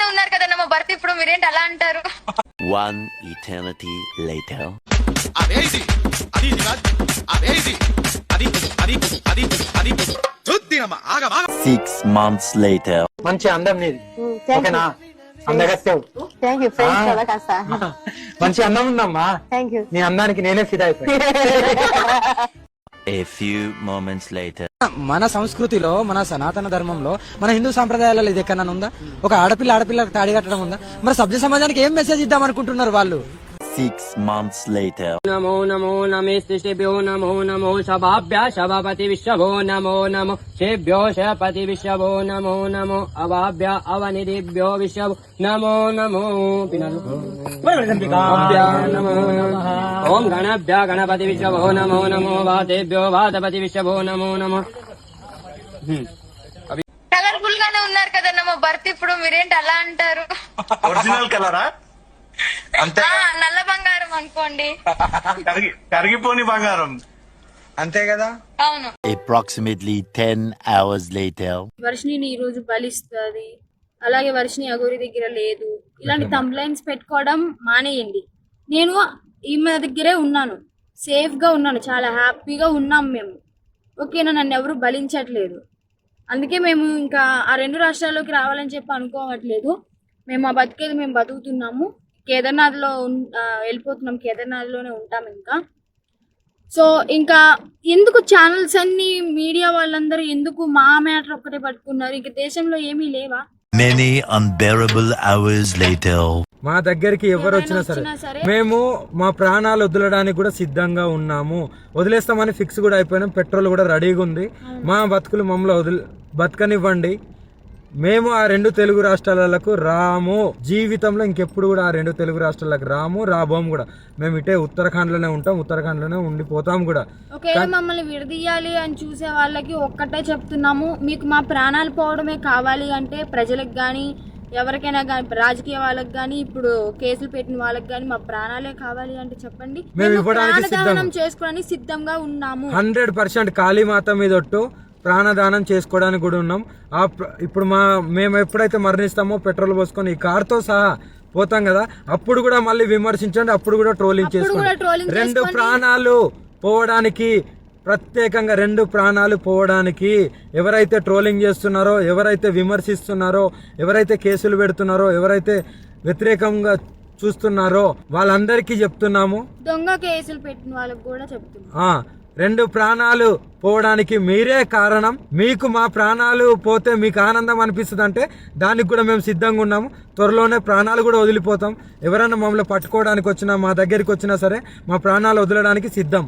ఉన్నారు కదన్న మా భర్త ఇప్పుడు మీరేంటి అలా అంటారు? One eternity later. Six months later. మంచి అందం నీది, ఓకేనా? అందగత్తావు. థ్యాంక్ యూ ఫ్రెండ్స్ కదా కాస్త. మంచి అందం ఉందమ్మా. Thank you. నీ అందానికి నేనే ఫిదా అయిపోయా. A few moments later. మన సంస్కృతిలో, మన సనాతన ధర్మంలో, మన హిందూ సాంప్రదాయాలలో ఇది ఎక్కడన్నా ఉందా? ఒక ఆడపిల్ల తాడి కట్టడం ఉందా? మరి సభ్య సమాజానికి ఏం మెసేజ్ ఇద్దాం అనుకుంటున్నారు వాళ్ళు? 6 months later. నమో నమో నమేస్తిభ్యో నమో నమో శభాభ్య శభపతి విశ్వభో నమో నమో శేభ్యో శపతి విశ్వభో నమో నమో అవాభ్య అవనిధిభ్యో విశ్వభో నమో నమో ఓం గణభ్య గణపతి విశ్వభో నమో నమో వాతేభ్యో వాతపతి విశ్వభో నమో నమో. కలర్ఫుల్ గానే ఉన్నారు కదన్న మా భర్త ఇప్పుడు మీరేంటి అలా అంటారు? ఒరిజినల్ కలరా? అంతే, నల్ల బంగారం అనుకోండి. కరిగిపోని బంగారం అంతే కదా. అవును. Approximately 10 hours later. వర్షిని ఈ రోజు బలిస్తుంది, అలాగే వర్షిని అగోరి దగ్గర లేదు, ఇలాంటి కంప్లైంట్స్ పెట్టుకోవడం మానేయండి. నేను ఈమె దగ్గరే ఉన్నాను, సేఫ్ గా ఉన్నాను, చాలా హ్యాపీగా ఉన్నాం మేము, ఓకేనా? నన్ను ఎవరు బలించట్లేదు. అందుకే మేము ఇంకా ఆ రెండు రాష్ట్రాల్లోకి రావాలని చెప్పి అనుకోవట్లేదు. మేము ఆ బతికేది మేము బతుకుతున్నాము. కేదార్నాథ్లో వెళ్ళిపోతున్నాం, కేదార్నాథ్లోనే ఉంటాం ఇంకా. సో ఇంకా ఎందుకు ఛానల్స్ అన్ని, మీడియా వాళ్ళందరూ ఎందుకు మా మ్యాటర్ ఒక్కటే పట్టుకున్నారు? ఇంక దేశంలో ఏమీ లేవా? Many unbearable hours later. మా దగ్గరికి ఎవరు వచ్చినా సరే మేము మా ప్రాణాలు వదలడానికి కూడా సిద్ధంగా ఉన్నాము. వదిలేస్తామని ఫిక్స్ కూడా అయిపోయినాం. పెట్రోల్ కూడా రెడీగా ఉంది. మా బతుకులు మమ్మల్ని బతకనివ్వండి. మేము ఆ రెండు తెలుగు రాష్ట్రాలకు రాము. జీవితంలో ఇంకెప్పుడు కూడా ఆ రెండు తెలుగు రాష్ట్రాలకు రాబోము కూడా. మేము ఇటే ఉత్తరాఖండ్ లోనే ఉంటాం, ఉత్తరాఖండ్ లోనే ఉండిపోతాం కూడా. ఒకవేళ మమ్మల్ని విడదీయాలి అని చూసే వాళ్ళకి ఒక్కటే చెప్తున్నాము, మీకు మా ప్రాణాలు పోవడమే కావాలి అంటే ప్రజలకు కానీ ఎవరికైనా కానీ, రాజకీయ వాళ్ళకి కానీ, ఇప్పుడు కేసులు పెట్టిన వాళ్ళకి కానీ మా ప్రాణాలే కావాలి అంటే చెప్పండి. మేము ప్రాణదానం చేసుకోవడానికి సిద్ధంగా ఉన్నాము. 100% కాళీమాత మీద ఒట్టు ప్రాణదానం చేసుకోవడానికి కూడా ఉన్నాం. ఇప్పుడు మేము ఎప్పుడైతే మరణిస్తామో పెట్రోల్ పోసుకొని ఈ కార్తో సహా పోతాం కదా, అప్పుడు కూడా మళ్ళీ విమర్శించండి, అప్పుడు కూడా ట్రోలింగ్ చేసుకోండి. రెండు ప్రాణాలు పోవడానికి, ప్రత్యేకంగా రెండు ప్రాణాలు పోవడానికి ఎవరైతే ట్రోలింగ్ చేస్తున్నారో, ఎవరైతే విమర్శిస్తున్నారో, ఎవరైతే కేసులు పెడుతున్నారో, ఎవరైతే వ్యతిరేకంగా చూస్తున్నారో వాళ్ళందరికీ చెప్తున్నాము. దొంగ కేసులు పెట్టిన వాళ్ళకి కూడా చెప్తున్నాం, రెండు ప్రాణాలు పోవడానికి మీరే కారణం. మీకు మా ప్రాణాలు పోతే మీకు ఆనందం అనిపిస్తుంది అంటే దానికి కూడా మేము సిద్ధంగా ఉన్నాము. త్వరలోనే ప్రాణాలు కూడా వదిలిపోతాం. ఎవరైనా మమ్మల్ని పట్టుకోవడానికి వచ్చినా, మా దగ్గరికి వచ్చినా సరే మా ప్రాణాలు వదలడానికి సిద్ధం.